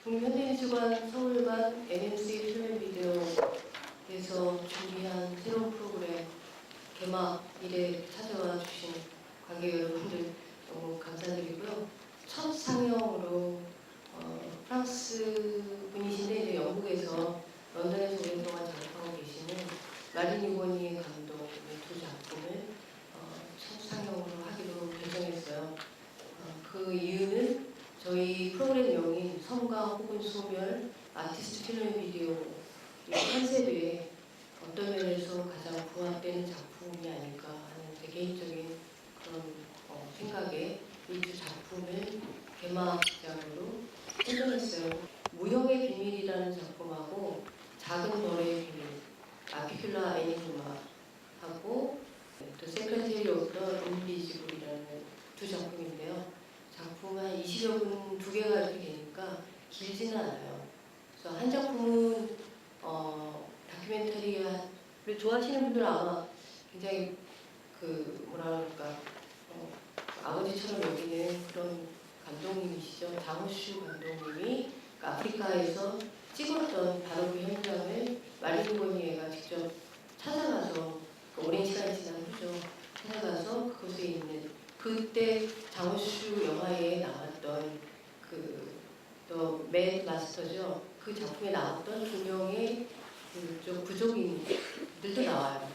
국민현대미술관 서울관 MMCA필름앤비디오에서 준비한 새로운 프로그램 개막일에 찾아와 주신 관객 여러분들 너무 감사드리고요. 첫 상영으로 프랑스 분이신데 이제 영국에서 런던에서 오랫동안 작업하고 계시는 마린 휴고니에 감독의 두 작품을 첫 상영으로 하기로 결정했어요. 그 이유는 저희 프로그램명인 성가 혹은 소멸, 아티스트 필름앤비디오 이 컨셉에 어떤 면에서 가장 부합되는 작품이 아닐까 하는 제 개인적인 그런 생각에 이 두 작품을 개막작으로 선정했어요. 무형의 비밀이라는 작품하고 작은 벌의 비밀, 아피큘라 에니그마 하고 The Secretary of the Invisible이라는 두 작품인데요. 작품 한 20여 분 두 개가 이렇게 되니까 길지는 않아요. 그래서 한 작품은 다큐멘터리를 좋아하시는 분들은 아마 굉장히 뭐라 그럴까 아버지처럼 여기는 그런 감독님이시죠. 장호슈 감독님이 아프리카에서 찍었던 바로 그 현장을 마린 후고니에가 직접 찾아가서 오랜 시간이 지난 후죠. 찾아가서 그곳에 있는 그때 장호슈 영화에 나왔던 더 맨 마스터죠. 그 작품에 나왔던 두 명의 좀 부족인들도 나와요.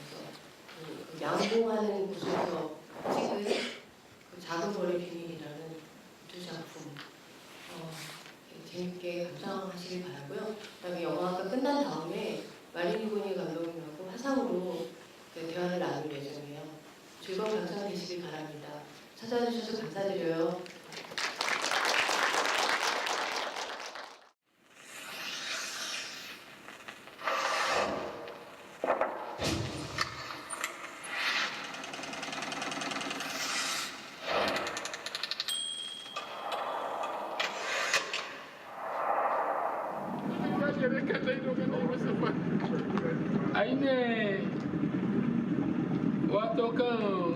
그래서 양봉하는 곳에서 찍은 그 작은 벌의 비밀이라는 두 작품 재밌게 감상하시길 바라고요. 그다음에 영화가 끝난 다음에 마린 후고니에 감독님하고 화상으로 대화를 나눌 예정이에요. 즐거운 감상 되시길 바랍니다. 찾아와 주셔서 감사드려요. Aine wato kan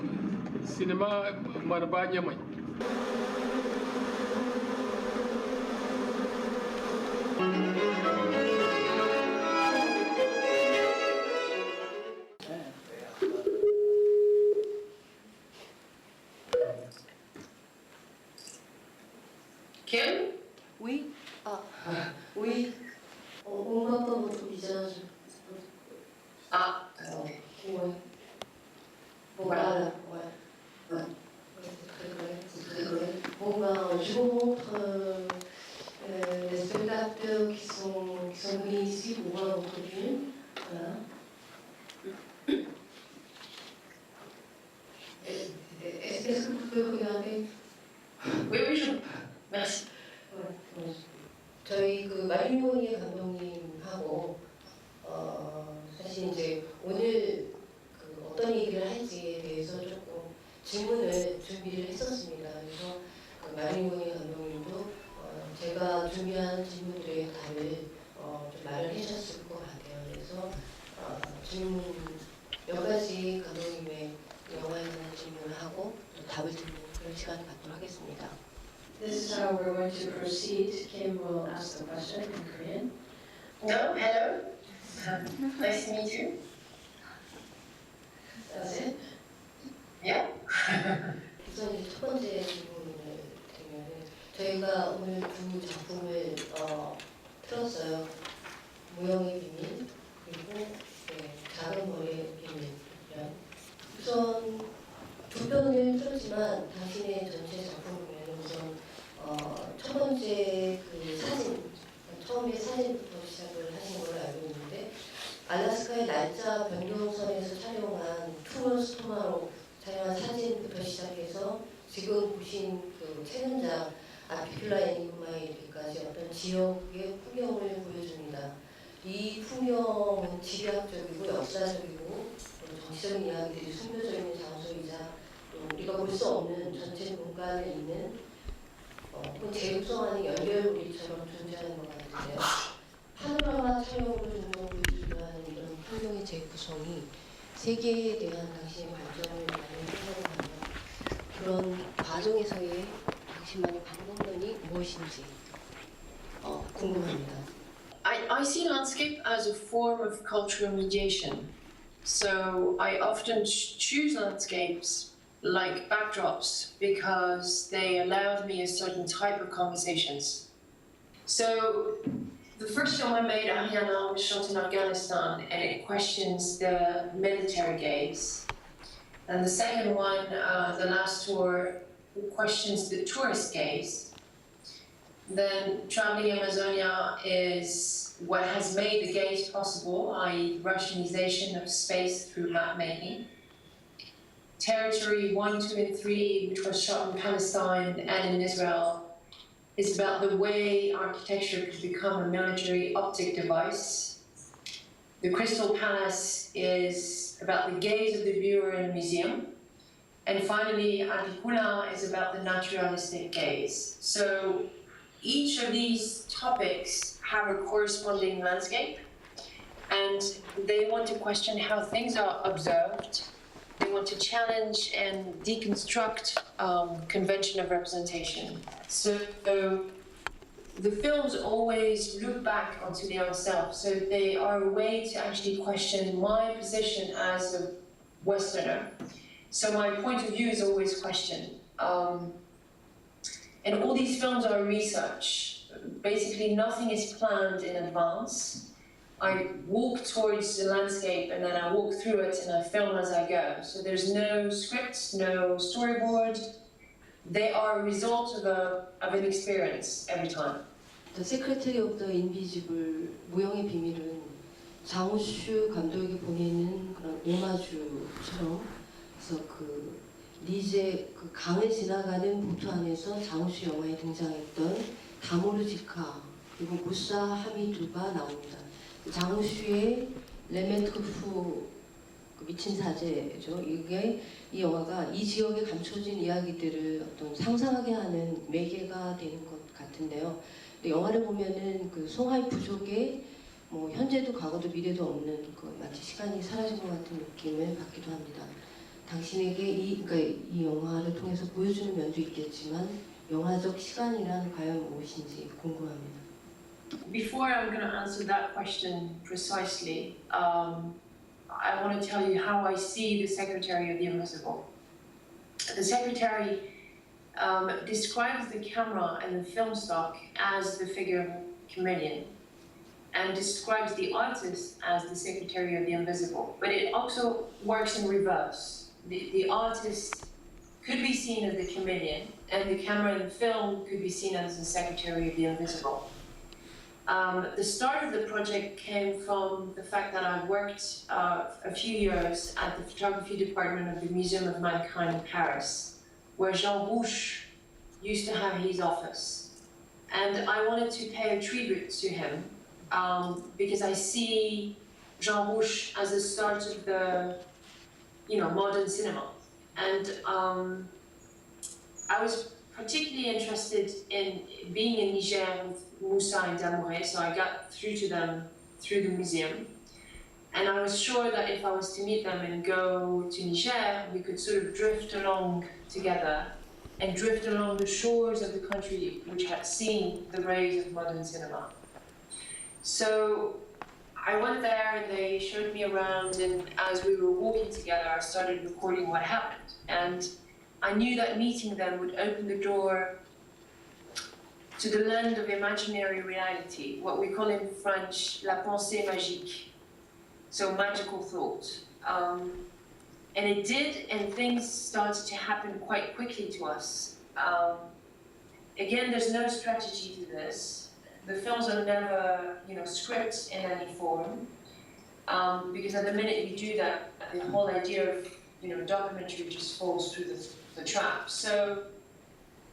sinima marbaje mai Kim? Oui. Ah, oui. On voit pas votre visage. Ah, ouais. Bon, voilà, ouais. Ouais. C'est très vrai. Bon, ben, je vous montre les spectateurs qui sont venus ici pour voir votre film. Voilà. Est-ce que vous pouvez regarder? Oui, oui, je peux. Merci. Ouais. 저희 마린 후고니에 감독님하고 사실 이제 오늘 어떤 얘기를 할지에 대해서 조금 질문을 준비를 했었습니다. 그래서 마린 후고니에 감독님도 제가 준비한 질문들의 답을 좀 마련해 주셨을 것 같아요. 그래서 질문 몇 가지 감독님의 영화에 대한 질문을 하고 답을 듣는 그런 시간을 갖도록 하겠습니다. This is how we're going to proceed. Kim will ask the question in Korean. No, hello. Nice to meet you. That's it? Yeah. 우선 이제 첫 번째 질문을 드리면은 저희가 오늘 두 작품을 틀었어요. 무형의 비밀 그리고 작은 벌의 비밀. 우선 두 편을 틀었지만 당신의 전체 작품을 보면 우선 첫 번째 사진, 처음에 사진부터 시작을 하신 걸로 알고 있는데 알래스카의 날짜 변경선에서 촬영한 투머스 토마로 촬영한 사진부터 시작해서 지금 보신 최근작 아피큘라 에니그마에 이르기까지 어떤 지역의 풍경을 보여줍니다. 이 풍경은 지리학적이고 역사적이고 정치적인 이야기들이 숨겨져 있는 장소이자 또 우리가 볼 수 없는 전체 공간에 있는 재구성하는 연결고리처럼 존재하는 것 같은데요. 파노라마 촬영으로 종종 보여주기도 하는 이런 풍경의 재구성이 세계에 대한 당신의 발전을 많이 생각하면 그런 과정에서의 당신만의 방법론이 무엇인지 궁금합니다. I see landscape as a form of cultural mediation. So I often choose landscapes like backdrops because they allowed me a certain type of conversations. So the first film I made, Ariana, was shot in Afghanistan, and it questions the military gaze. And the second one, the last tour, questions the tourist gaze. Then Traveling Amazonia is what has made the gaze possible, i.e. Russianization of space through map making. Territory 1, 2, and 3, which was shot in Palestine and in Israel, is about the way architecture could become a military optic device. The Crystal Palace is about the gaze of the viewer in a museum. And finally, Apicula is about the naturalistic gaze. So each of these topics have a corresponding landscape, and they want to question how things are observed. They want to challenge and deconstruct convention of representation. So the films always look back onto their own self. So they are a way to actually question my position as a Westerner. So my point of view is always questioned. And all these films are research. Basically, nothing is planned in advance. I walk towards the landscape and then I walk through it and I film as I go. So there's no script, no storyboard. They are a result of an experience every time. The Secretary of the Invisible, 무용의 비밀은 장우슈 감독에게 보내는 그런 오마주처럼, 그래서 그 니제 그 강을 지나가는 보트 안에서 장우슈 영화에 등장했던 다모르지카 그리고 무사 하미두가 나옵니다. 장우슈의 레멘트프 미친 사제죠. 이게 이 영화가 이 지역에 감춰진 이야기들을 어떤 상상하게 하는 매개가 되는 것 같은데요. 근데 영화를 보면은 그 송하이 부족의 뭐 현재도 과거도 미래도 없는 그 마치 시간이 사라진 것 같은 느낌을 받기도 합니다. 당신에게 그러니까 이 영화를 통해서 보여주는 면도 있겠지만 영화적 시간이란 과연 무엇인지 궁금합니다. Before I'm going to answer that question precisely, I want to tell you how I see the Secretary of the Invisible. The Secretary describes the camera and the film stock as the figure of a chameleon, and describes the artist as the Secretary of the Invisible. But it also works in reverse. The artist could be seen as the chameleon, and the camera and the film could be seen as the Secretary of the Invisible. The start of the project came from the fact that I worked a few years at the photography department of the Museum of Mankind in Paris, where Jean Rouch used to have his office. And I wanted to pay a tribute to him because I see Jean Rouch as the start of the modern cinema. And I was particularly interested in being in Niger with Moussa and Damouré, so I got through to them through the museum. And I was sure that if I was to meet them and go to Niger, we could sort of drift along together and drift along the shores of the country which had seen the rays of modern cinema. So I went there and they showed me around, and as we were walking together, I started recording what happened. And I knew that meeting them would open the door to the land of imaginary reality, what we call in French, la pensée magique, so magical thought. And it did, and things started to happen quite quickly to us. Again, there's no strategy to this. The films are never, scripts in any form, because at the minute you do that, the whole idea of, documentary just falls through the trap. So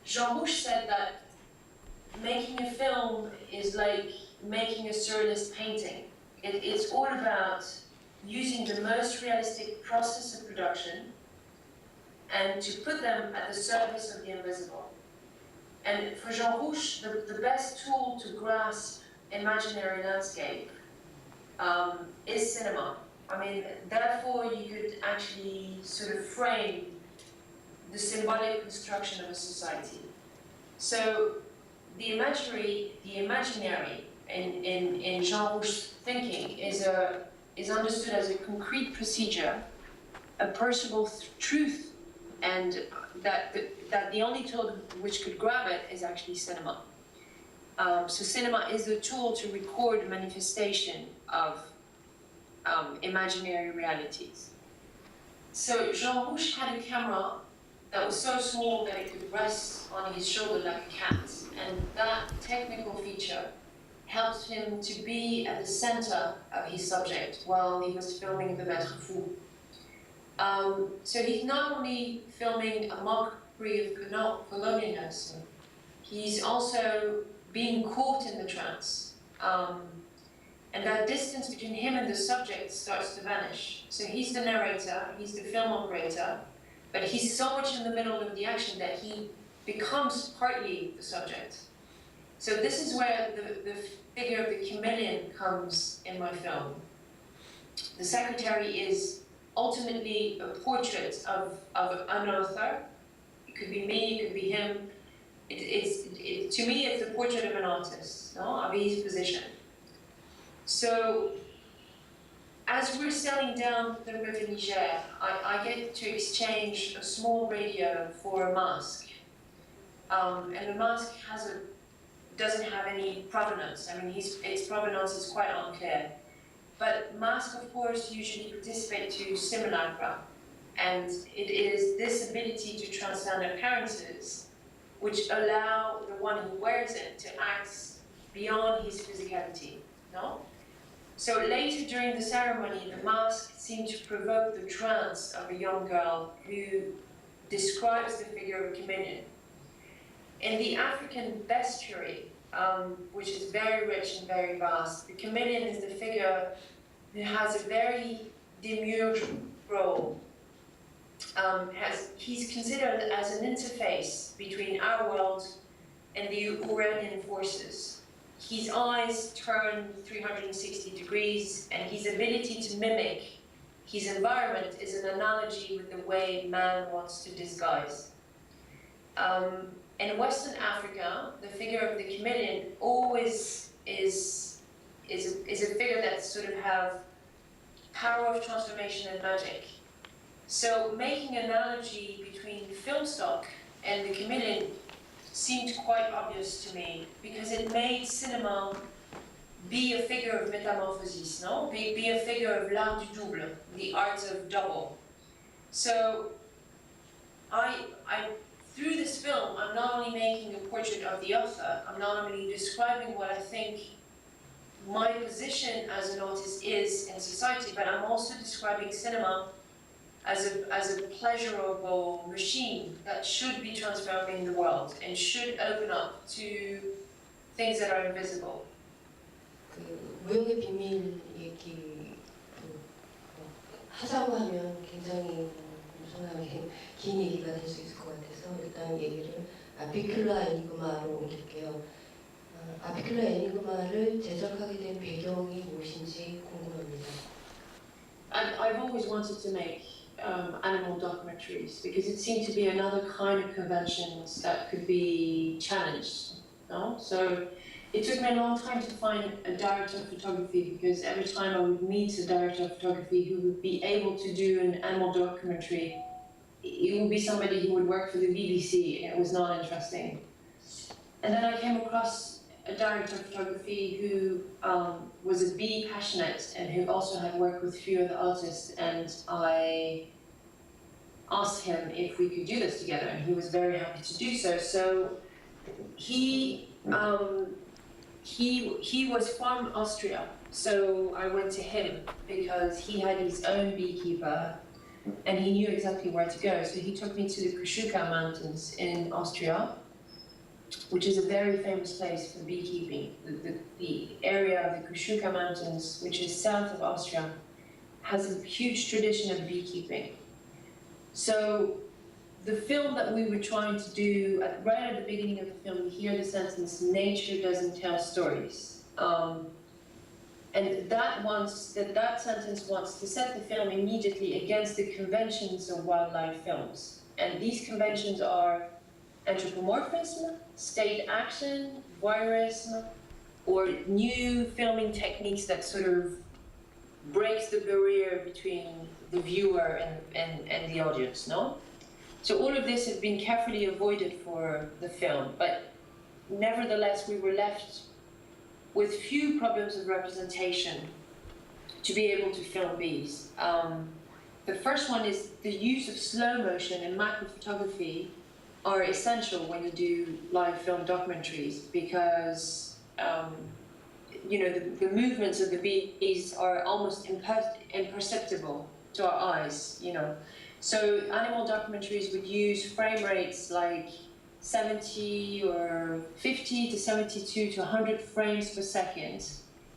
Jean Rouch said that making a film is like making a surrealist painting. It's all about using the most realistic process of production and to put them at the service of the invisible. And for Jean Rouch, the best tool to grasp imaginary landscape is cinema. I mean, therefore you could actually sort of frame the symbolic construction of a society. So the imaginary in Jean Rouche's thinking is understood as a concrete procedure, a perceivable truth, and that the only tool which could grab it is actually cinema. So cinema is the tool to record the manifestation of imaginary realities. So Jean Rouche had a camera that was so small that it could rest on his shoulder like a cat, and that technical feature helped him to be at the center of his subject while he was filming The Maître Fou. So he's not only filming a mockery of colonialism, he's also being caught in the trance. And that distance between him and the subject starts to vanish. So he's the narrator, he's the film operator, but he's so much in the middle of the action that he becomes partly the subject. So this is where the figure of the chameleon comes in my film. The secretary is ultimately a portrait of an author. It could be me, it could be him. To me, it's the portrait of an artist, no? Of his position. So, as we're sailing down the River Niger, I get to exchange a small radio for a mask. And the mask doesn't have any provenance. I mean, its provenance is quite unclear. But masks, of course, usually participate to simulacra. And it is this ability to transcend appearances which allow the one who wears it to act beyond his physicality, no? So later during the ceremony, the mask seemed to provoke the trance of a young girl who describes the figure of a chameleon. In the African bestiary, which is very rich and very vast, the chameleon is the figure who has a very demure role. He's considered as an interface between our world and the Uranian forces. His eyes turn 360 degrees, and his ability to mimic his environment is an analogy with the way man wants to disguise. In Western Africa, the figure of the chameleon always is a figure that sort of have power of transformation and magic. So making an analogy between film stock and the chameleon seemed quite obvious to me, because it made cinema be a figure of metamorphosis, no? Be a figure of l'art du double, the art of double. So through this film, I'm not only making a portrait of the author, I'm not only describing what I think my position as an artist is in society, but I'm also describing cinema as a pleasurable machine that should be transforming the world and should open up to things that are invisible. 그 무용의 비밀 얘기 하자고 하면 굉장히 엄청나게 긴 얘기가 될 수 있을 것 같아서 일단 얘기를 아피큘라 애니그마로 옮길게요. 아피큘라 애니그마를 제작하게 된 배경이 무엇인지 궁금합니다. I've always wanted to make animal documentaries because it seemed to be another kind of conventions that could be challenged. No? So it took me a long time to find a director of photography, because every time I would meet a director of photography who would be able to do an animal documentary, it would be somebody who would work for the BBC, and it was not interesting. And then I came across a director of photography who was a bee passionate and who also had worked with a few other artists, and I asked him if we could do this together, and he was very happy to do so. So he was from Austria, so I went to him because he had his own beekeeper and he knew exactly where to go. So he took me to the Kushuka Mountains in Austria, which is a very famous place for beekeeping. The area of the Kushuka Mountains, which is south of Austria, has a huge tradition of beekeeping. So the film that we were trying to do, right at the beginning of the film, we hear the sentence, "Nature doesn't tell stories." And that sentence wants to set the film immediately against the conventions of wildlife films. And these conventions are anthropomorphism, state action, voyeurism or new filming techniques that sort of breaks the barrier between the viewer and the audience, no? So all of this has been carefully avoided for the film, but nevertheless we were left with few problems of representation to be able to film bees. The first one is the use of slow motion and macro photography are essential when you do live film documentaries because you know, the movements of the bees are almost imperceptible to our eyes, you know. So animal documentaries would use frame rates like 70 or 50 to 72 to 100 frames per second,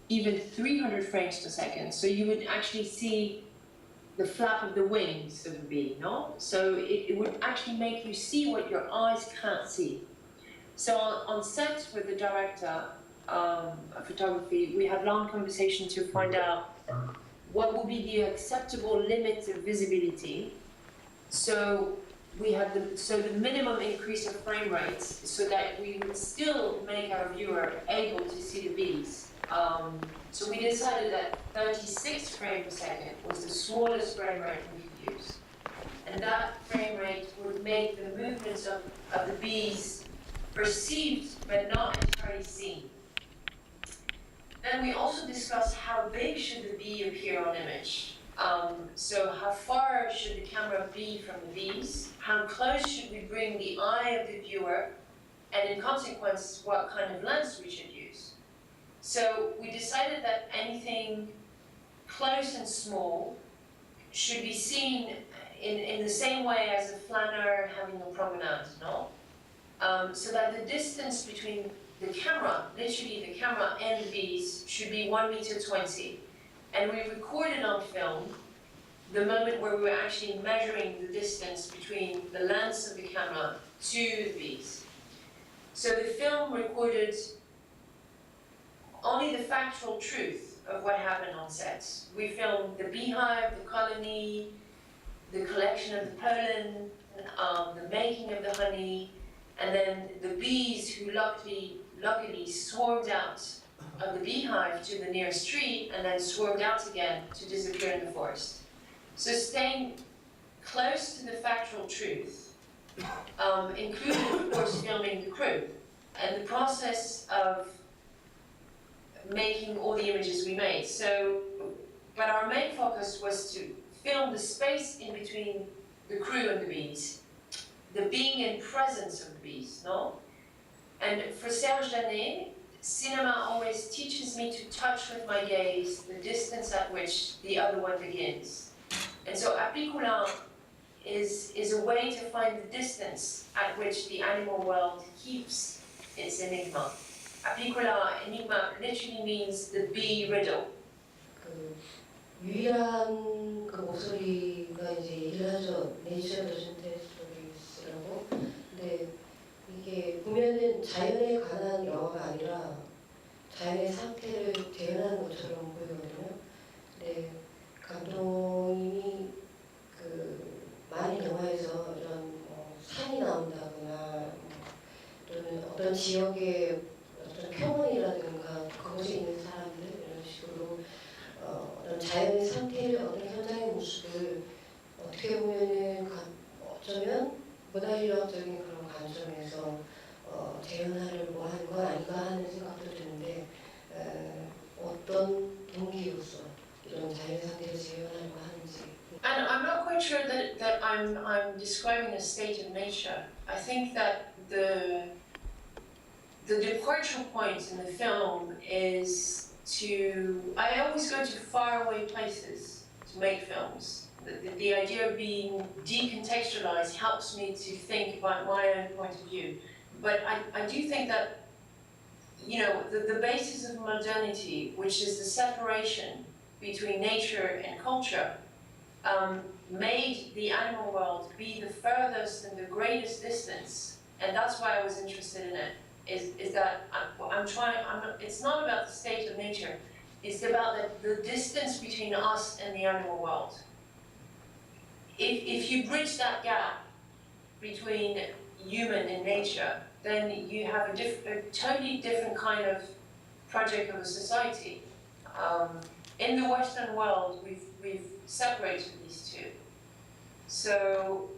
even 300 frames per second. So you would actually see the flap of the wings of the bee, no? So it would actually make you see what your eyes can't see. So on set with the director of photography, we had long conversation to find out what would be the acceptable limits of visibility. So we had the minimum increase of frame rates so that we would still make our viewer able to see the bees. So we decided that 36 frames per second was the smallest frame rate we could use. And that frame rate would make the movements of the bees perceived but not entirely seen. Then we also discussed how big should the bee appear on image. So how far should the camera be from the bees? How close should we bring the eye of the viewer? And in consequence, what kind of lens we should use? So we decided that anything close and small should be seen in the same way as a flaneur having a promenade, no? So that the distance between the camera, literally the camera and the bees, should be 1.20 meters. And we recorded on film the moment where we were actually measuring the distance between the lens of the camera to the bees. So the film recorded only the factual truth of what happened on set. We filmed the beehive, the colony, the collection of the pollen, the making of the honey, and then the bees who luckily swarmed out of the beehive to the nearest tree and then swarmed out again to disappear in the forest. So staying close to the factual truth, including of course filming the crew and the process of making all the images we made. So, but our main focus was to film the space in between the crew and the bees, the being and presence of the bees, no? And for Serge Danet, cinema always teaches me to touch with my gaze the distance at which the other one begins. And so Apicula is a way to find the distance at which the animal world keeps its enigma. Apicula Enigma literally means the bee riddle. 그 유일한 그 목소리가 이제 얘기를 하죠. 네이처 도슨테 스토리스라고. 근데 이게 보면은 자연에 관한 영화가 아니라 자연의 상태를 재현하는 것처럼 보이거든요. 근데 감독님이 그 많은 영화에서 이런 산이 나온다거나 또는 어떤 지역의 어떤 표본이라든가 그곳에 있는 사람들 이런 식으로 어떤 자연의 상태를 어떤 현장의 모습을 어떻게 보면은 어쩌면 문화인력적인 그런 관점에서 재현하려고 하는 건 아닌가 하는 생각도 드는데 어떤 동기로서 이런 자연 상태를 재현하려고 하는지. And I'm not quite sure that I'm describing a state of nature. I think that the departure point in the film is I always go to faraway places to make films. The idea of being decontextualized helps me to think about my own point of view. But I do think that, you know, the basis of modernity, which is the separation between nature and culture, made the animal world be the furthest and the greatest distance. And that's why I was interested in it. Is that it's not about the state of nature, it's about the distance between us and the animal world. If you bridge that gap between human and nature, then you have a totally different kind of project of a society. In the Western world, we've separated these two. So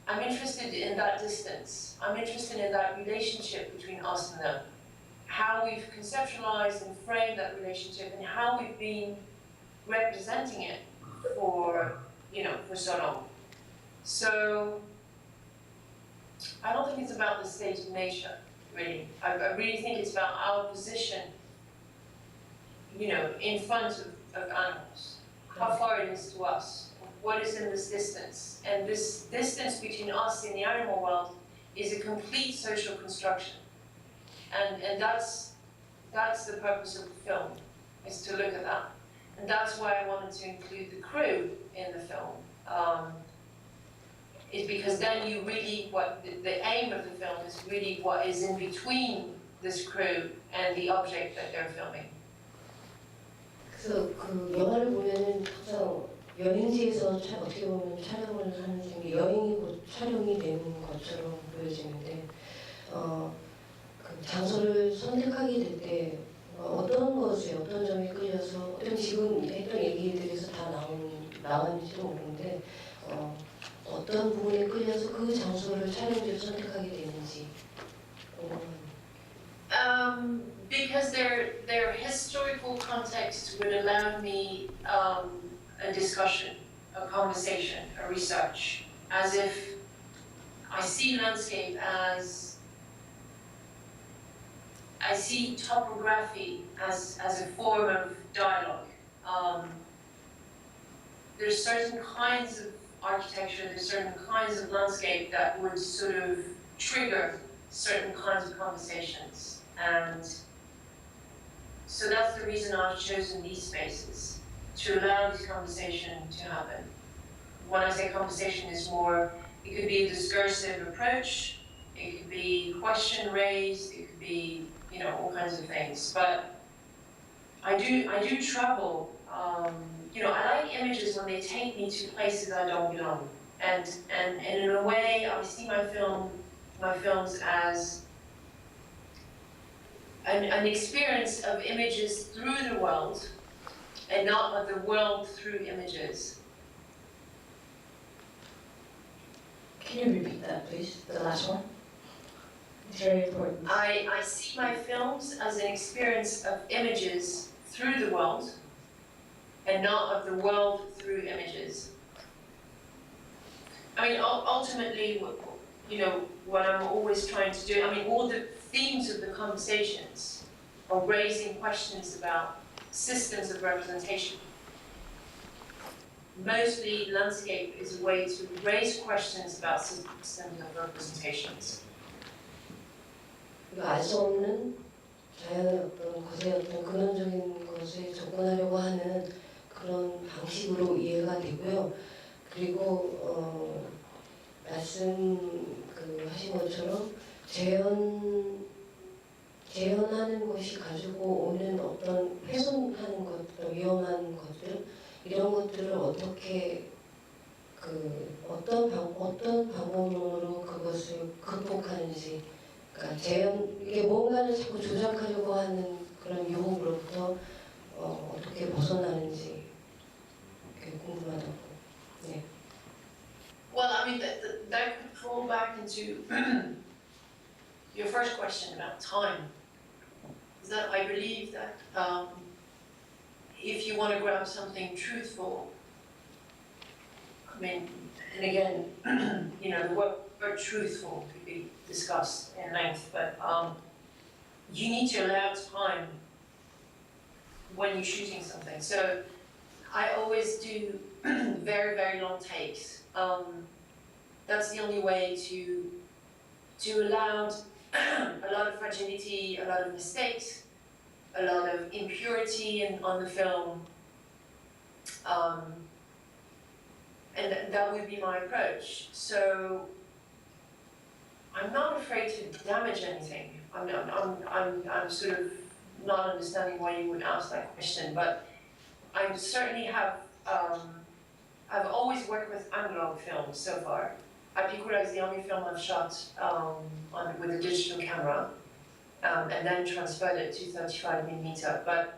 I'm interested in that distance. I'm interested in that relationship between us and them. How we've conceptualized and framed that relationship and how we've been representing it for so long. So I don't think it's about the state of nature, really. I really think it's about our position, in front of animals. How far it is to us. What is in this distance? And this distance between us and the animal world is a complete social construction. And that's the purpose of the film, is to look at that. And that's why I wanted to include the crew in the film. Is because then you really, the aim of the film is really what is in between this crew and the object that they're filming. 그래서 그 영화를 보면은 항상 여행지에서 어떻게 보면 촬영을 하는 중에 여행이 곧 촬영이 되는 것처럼 보여지는데 그 장소를 선택하게 될 때 어떤 것에 어떤 점이 끌려서 어떤 지금 했던 얘기들에서 다 나왔는지도 모르는데 어떤 부분에 끌려서 그 장소를 촬영지로 선택하게 되는지. Because their historical context would allow me a discussion, a conversation, a research, as if I see landscape as I see topography as a form of dialogue. There's certain kinds of architecture, there's certain kinds of landscape that would sort of trigger certain kinds of conversations. And so that's the reason I've chosen these spaces, to allow this conversation to happen. When I say conversation, is more, it could be a discursive approach, it could be question raised, it could be, all kinds of things. But I do travel, I like images when they take me to places I don't belong. And in a way, I see my films as an experience of images through the world, and not of the world through images. Can you repeat that, please? The last one. It's very important. I see my films as an experience of images through the world, and not of the world through images. I mean, ultimately, what I'm always trying to do, all the themes of the conversations are raising questions about systems of representation. Mostly, landscape is a way to raise questions about systems of representations. 알 수 없는 자연의 어떤 것의 어떤 근원적인 것에 접근하려고 하는 그런 방식으로 이해가 되고요. 그리고 말씀 하신 것처럼 재현하는 것이 가지고 오는 어떤 훼손하는 것, 위험한 것들 이런 것들을 어떻게 어떤 방법론으로 그것을 극복하는지, 그러니까 이게 뭔가를 자꾸 조작하려고 하는 그런 유혹으로부터 어떻게 벗어나는지 궁금하다고. 네. Well, that could fall back into your first question about time. Is that I believe that if you want to grab something truthful, and again, the word truthful could be discussed in length, but you need to allow time when you're shooting something. So I always do very, very long takes. That's the only way to allow a lot of fragility, a lot of mistakes, a lot of impurity on the film. And that would be my approach. So I'm not afraid to damage anything. I'm sort of not understanding why you would ask that question, but I certainly have. I've always worked with analog films so far. Apicula is the only film I've shot with a digital camera, and then transferred it to 35mm. But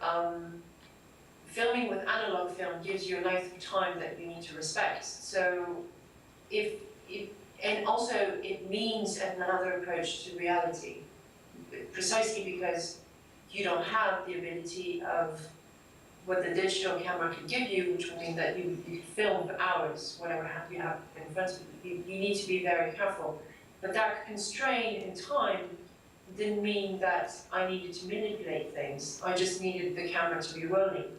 filming with analog film gives you a length of time that you need to respect. So and also it means another approach to reality, precisely because you don't have the ability of what the digital camera can give you, which will mean that you film for hours, whatever you have in front of you. You need to be very careful. But that constraint in time didn't mean that I needed to manipulate things. I just needed the camera to be rolling.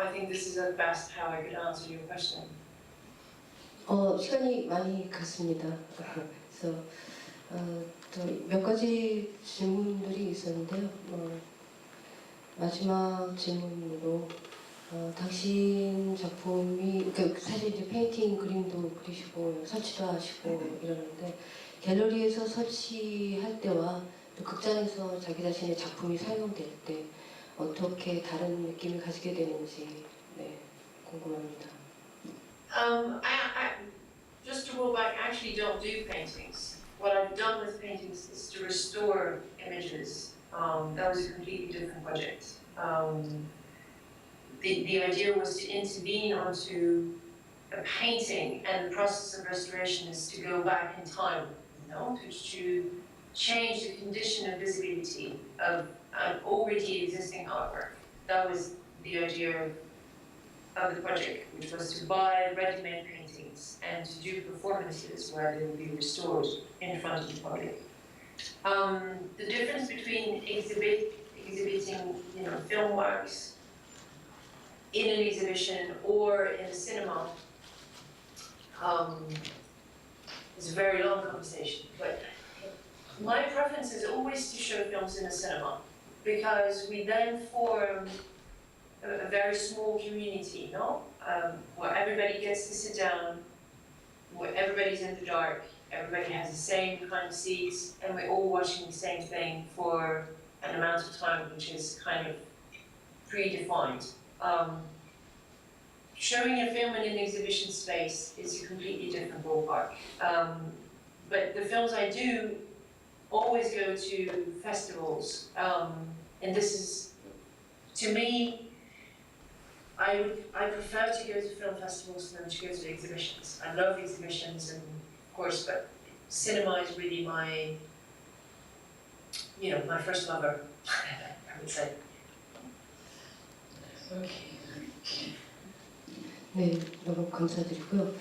I think this is at best how I could answer your question. 시간이 많이 갔습니다. 그래서 또 몇 가지 질문들이 있었는데요. 마지막 질문으로 당신 작품이 사실 이제 페인팅 그림도 그리시고 설치도 하시고 이러는데 갤러리에서 설치할 때와 또 극장에서 자기 자신의 작품이 사용될 때 어떻게 다른 느낌을 가지게 되는지 궁금합니다. Just to roll back, I actually don't do paintings. What I've done with paintings is to restore images. That was a completely different project. The idea was to intervene onto a painting, and the process of restoration is to go back in time, to change the condition of visibility of an already existing artwork. That was the idea of the project, which was to buy ready-made paintings and to do performances where they would be restored in front of the public. The difference between exhibiting, film works in an exhibition or in a cinema is a very long conversation. But my preference is always to show films in a cinema, because we then form a very small community, where everybody gets to sit down, where everybody's in the dark, everybody has the same kind of seats, and we're all watching the same thing for an amount of time which is kind of predefined. Showing a film in an exhibition space is a completely different ballpark. But the films I do always go to festivals, and this is, to me, I prefer to go to film festivals than to go to exhibitions. I love exhibitions, and of course, but cinema is really my first lover, I would say. 네, 너무 감사드리고요.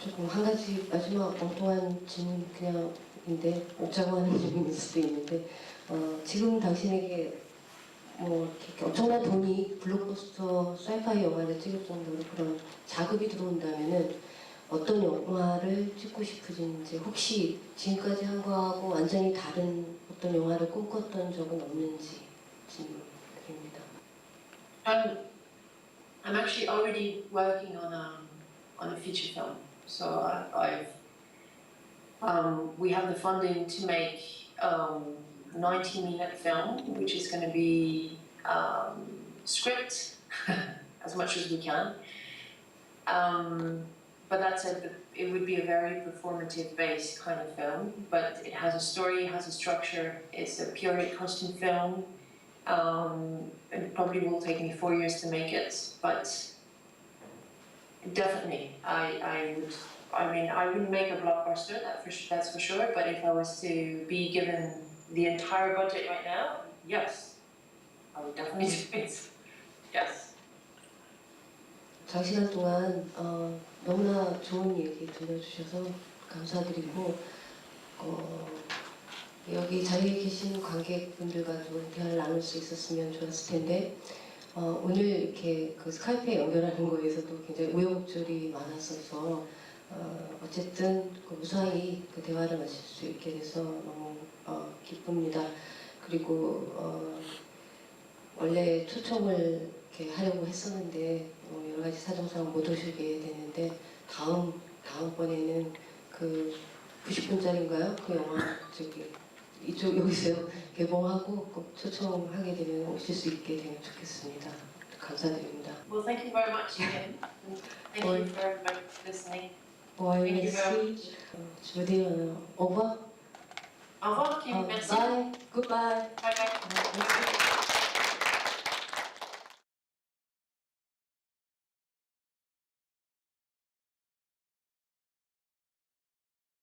조금 한 가지 마지막 엉뚱한 질문 그냥인데 없자고 하는 질문일 수도 있는데 지금 당신에게 이렇게 엄청난 돈이 블록버스터 사이파이 영화를 찍을 정도로 그런 자금이 들어온다면은 어떤 영화를 찍고 싶으신지, 혹시 지금까지 한 거하고 완전히 다른 어떤 영화를 꿈꿨던 적은 없는지 질문드립니다. I'm actually already working on a feature film, so we have the funding to make 90-minute film, which is going to be script as much as we can. But that said, it would be a very performative-based kind of film. But it has a story, has a structure. It's a purely costume film. It probably will take me 4 years to make it, but definitely, I wouldn't make a blockbuster, that's for sure. But if I was to be given the entire budget right now, yes, I would definitely do it. Yes. 장시간 동안 너무나 좋은 얘기 들려주셔서 감사드리고 여기 자리에 계신 관객분들과도 대화를 나눌 수 있었으면 좋았을 텐데 오늘 이렇게 그 스카이프에 연결하는 거에서도 굉장히 우여곡절이 많았어서 어쨌든 무사히 그 대화를 마칠 수 있게 돼서 너무 기쁩니다. 그리고 원래 초청을 이렇게 하려고 했었는데 여러 가지 사정상 못 오시게 되는데 다음번에는 그 90분짜리인가요? 그 영화 여기서 개봉하고 꼭 초청하게 되면 오실 수 있게 되면 좋겠습니다. 감사드립니다. Well, thank you very much again. Thank you for everybody listening. Ouais, Thank you very merci. Je veux dire au revoir. Au revoir, Kim. Merci. Bye. Goodbye. Bye bye. Merci.